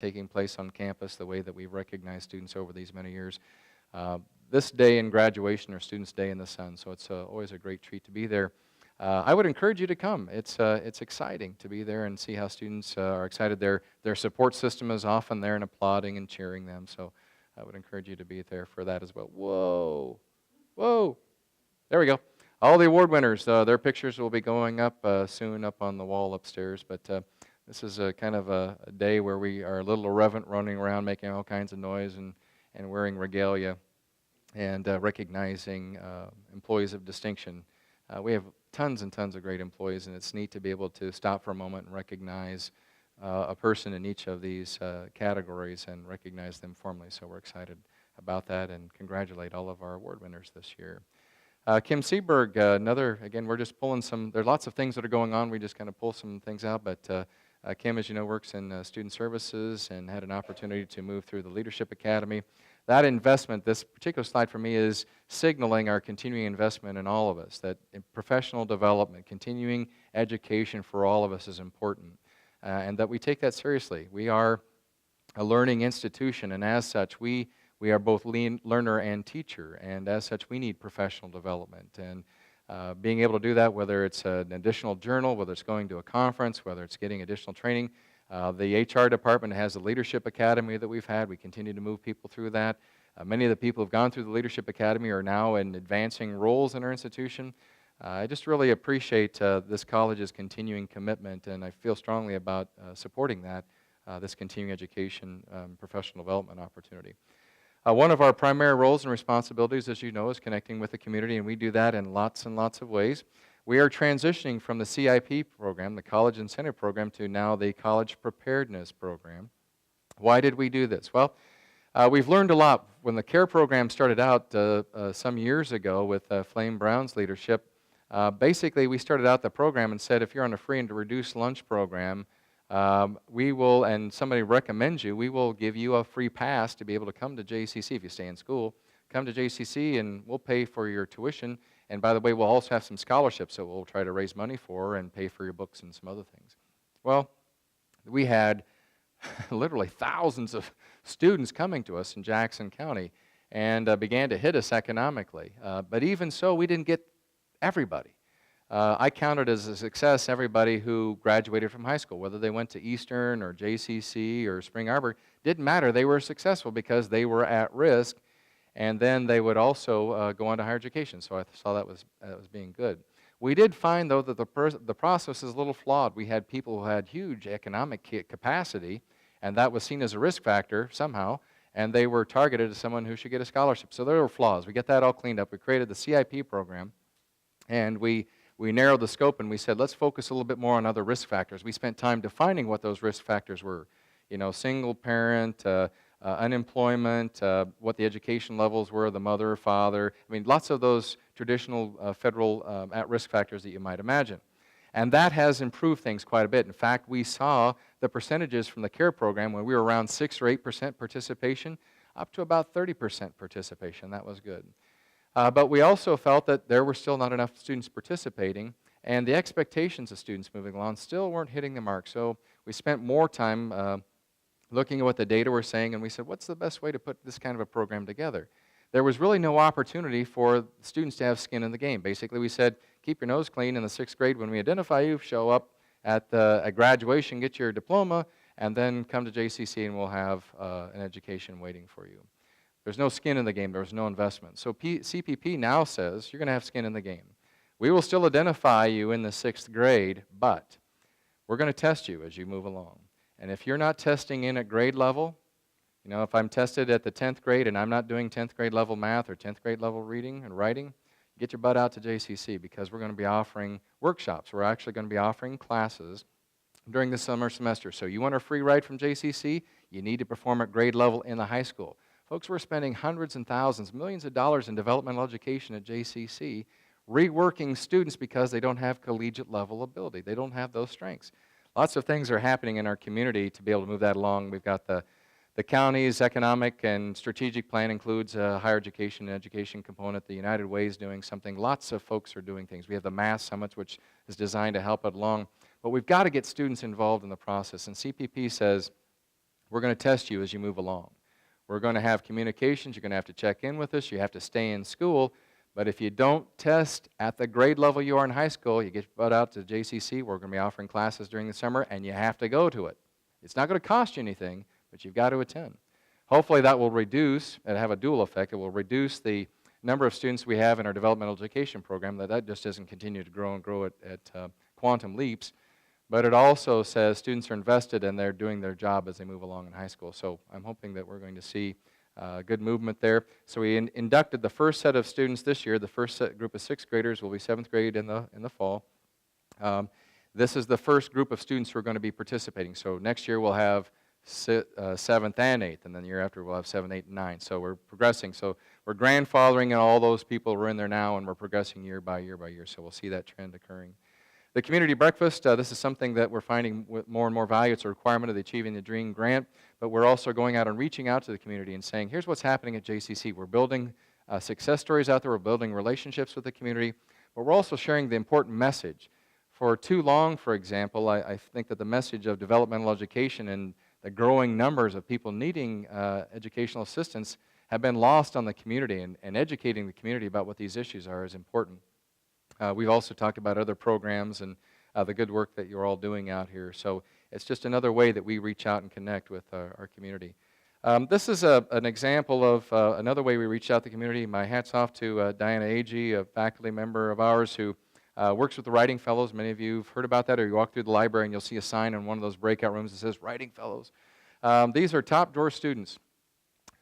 taking place on campus, the way that we've recognized students over these many years. This day in graduation or Students' Day in the Sun, so it's always a great treat to be there. I would encourage you to come. It's exciting to be there and see how students are excited. Their support system is often there and applauding and cheering them, so I would encourage you to be there for that as well. Whoa, whoa, there we go. All the award winners, their pictures will be going up soon up on the wall upstairs, but this is a kind of a day where we are a little irreverent, running around making all kinds of noise and wearing regalia and recognizing employees of distinction. We have tons and tons of great employees, and it's neat to be able to stop for a moment and recognize a person in each of these categories and recognize them formally. So we're excited about that and congratulate all of our award winners this year. Kim Seberg, again, we're just pulling there are lots of things that are going on. We just kind of pull some things out, but Kim, as you know, works in student services and had an opportunity to move through the Leadership Academy. That investment, this particular slide for me, is signaling our continuing investment in all of us, that in professional development, continuing education for all of us is important, and that we take that seriously. We are a learning institution, and as such, we are both learner and teacher, and as such, we need professional development. And being able to do that, whether it's an additional journal, whether it's going to a conference, whether it's getting additional training. The HR department has a Leadership Academy that we've had. We continue to move people through that. Many of the people who have gone through the Leadership Academy are now in advancing roles in our institution. I just really appreciate this college's continuing commitment, and I feel strongly about supporting that, this continuing education professional development opportunity. One of our primary roles and responsibilities, as you know, is connecting with the community, and we do that in lots and lots of ways. We are transitioning from the CIP program, the College Incentive Program, to now the College Preparedness Program. Why did we do this? Well, we've learned a lot. When the CARE program started out some years ago with Flame Brown's leadership, basically we started out the program and said, if you're on a free and reduced lunch program, we will, and somebody recommends you, we will give you a free pass to be able to come to JCC if you stay in school. Come to JCC and we'll pay for your tuition. And by the way, we'll also have some scholarships that we'll try to raise money for and pay for your books and some other things. Well, we had literally thousands of students coming to us in Jackson County and began to hit us economically. But even so, we didn't get everybody. I counted as a success everybody who graduated from high school, whether they went to Eastern or JCC or Spring Arbor. Didn't matter. They were successful because they were at risk, and then they would also go on to higher education. So I saw that was being good. We did find, though, that the process is a little flawed. We had people who had huge economic capacity, and that was seen as a risk factor somehow, and they were targeted as someone who should get a scholarship. So there were flaws. We get that all cleaned up. We created the CIP program, and we narrowed the scope, and we said, let's focus a little bit more on other risk factors. We spent time defining what those risk factors were. You know, single parent, unemployment, what the education levels were, the mother or father. I mean, lots of those traditional federal at-risk factors that you might imagine. And that has improved things quite a bit. In fact, we saw the percentages from the CARE program when we were around 6 or 8% participation, up to about 30% participation. That was good. But we also felt that there were still not enough students participating, and the expectations of students moving along still weren't hitting the mark. So we spent more time looking at what the data were saying, and we said, what's the best way to put this kind of a program together? There was really no opportunity for students to have skin in the game. Basically, we said, keep your nose clean in the 6th grade. When we identify you, show up at graduation, get your diploma, and then come to JCC, and we'll have an education waiting for you. There's no skin in the game. There's no investment. So CPP now says you're going to have skin in the game. We will still identify you in the 6th grade, but we're going to test you as you move along. And if you're not testing in at grade level, you know, if I'm tested at the 10th grade and I'm not doing 10th grade level math or 10th grade level reading and writing, get your butt out to JCC, because we're going to be offering workshops. We're actually going to be offering classes during the summer semester. So you want a free ride from JCC, you need to perform at grade level in the high school. Folks, we're spending hundreds and thousands, millions of dollars in developmental education at JCC, reworking students because they don't have collegiate level ability. They don't have those strengths. Lots of things are happening in our community to be able to move that along. We've got the county's economic and strategic plan includes a higher education and education component. The United Way is doing something. Lots of folks are doing things. We have the Mass Summits, which is designed to help it along. But we've got to get students involved in the process. And CPP says, we're going to test you as you move along. We're going to have communications. You're going to have to check in with us. You have to stay in school. But if you don't test at the grade level you are in high school, you get brought out to JCC. We're going to be offering classes during the summer, and you have to go to it. It's not going to cost you anything, but you've got to attend. Hopefully that will reduce, and have a dual effect. It will reduce the number of students we have in our developmental education program, that just doesn't continue to grow and grow at quantum leaps. But it also says students are invested and they're doing their job as they move along in high school. So I'm hoping that we're going to see good movement there. So we inducted the first set of students this year. The first group of 6th graders will be 7th grade in the fall. This is the first group of students who are going to be participating. So next year we'll have 7th and 8th, and then the year after we'll have 7, 8, and 9. So we're progressing. So we're grandfathering in all those people who are in there now, and we're progressing year by year by year. So we'll see that trend occurring. The community breakfast, this is something that we're finding with more and more value. It's a requirement of the Achieving the Dream grant, but we're also going out and reaching out to the community and saying, here's what's happening at JCC. We're building success stories out there. We're building relationships with the community, but we're also sharing the important message. For too long, for example, I think that the message of developmental education and the growing numbers of people needing educational assistance have been lost on the community, and educating the community about what these issues are is important. We've also talked about other programs and the good work that you're all doing out here. So it's just another way that we reach out and connect with our community. This is an example of another way we reach out to the community. My hat's off to Diana Agee, a faculty member of ours who works with the Writing Fellows. Many of you have heard about that, or you walk through the library and you'll see a sign in one of those breakout rooms that says Writing Fellows. These are top drawer students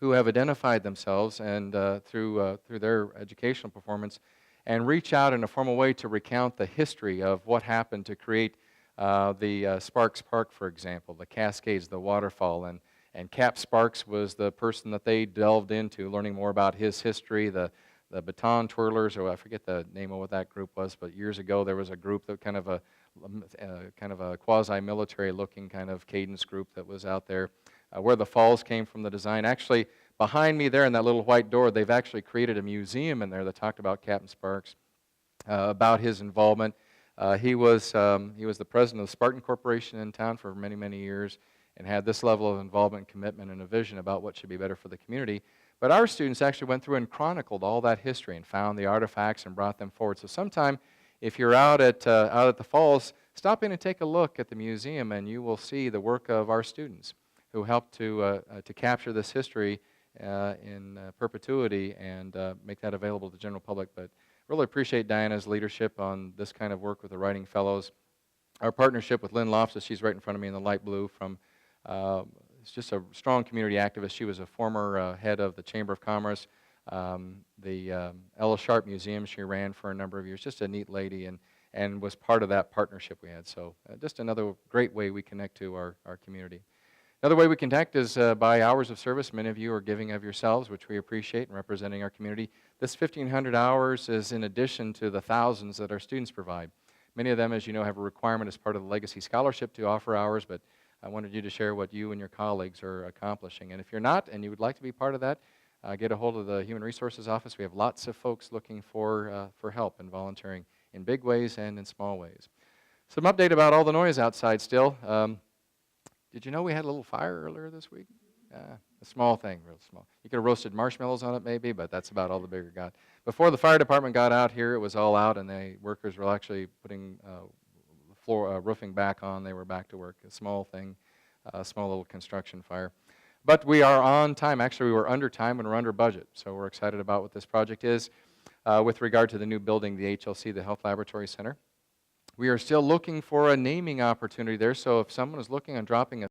who have identified themselves and through their educational performance and reach out in a formal way to recount the history of what happened to create the Sparks Park, for example, the Cascades, the waterfall. And Cap Sparks was the person that they delved into, learning more about his history, the baton twirlers, or I forget the name of what that group was, but years ago there was a group that kind of a quasi-military looking kind of cadence group that was out there. Where the falls came from, the design. Actually, behind me there in that little white door, they've actually created a museum in there that talked about Captain Sparks, about his involvement. He was the president of the Spartan Corporation in town for many, many years and had this level of involvement, commitment, and a vision about what should be better for the community. But our students actually went through and chronicled all that history and found the artifacts and brought them forward. So sometime, if you're out at the falls, stop in and take a look at the museum, and you will see the work of our students who helped to capture this history in perpetuity and make that available to the general public. But really appreciate Diana's leadership on this kind of work with the Writing Fellows. Our partnership with Lynn Loftus, she's right in front of me in the light blue, from is just a strong community activist. She was a former head of the Chamber of Commerce, the Ella Sharp Museum she ran for a number of years. Just a neat lady, and was part of that partnership we had. So just another great way we connect to our community. Another way we connect is by hours of service. Many of you are giving of yourselves, which we appreciate, and representing our community. This 1,500 hours is in addition to the thousands that our students provide. Many of them, as you know, have a requirement as part of the Legacy Scholarship to offer hours, but I wanted you to share what you and your colleagues are accomplishing. And if you're not and you would like to be part of that, get a hold of the Human Resources Office. We have lots of folks looking for help and volunteering in big ways and in small ways. Some update about all the noise outside still. Did you know we had a little fire earlier this week? A small thing, real small. You could have roasted marshmallows on it maybe, but that's about all the bigger got. Before the fire department got out here, it was all out, and the workers were actually putting roofing back on. They were back to work. A small thing, a small little construction fire. But we are on time. Actually, we were under time and we're under budget, so we're excited about what this project is. With regard to the new building, the HLC, the Health Laboratory Center, we are still looking for a naming opportunity there, so if someone is looking on dropping a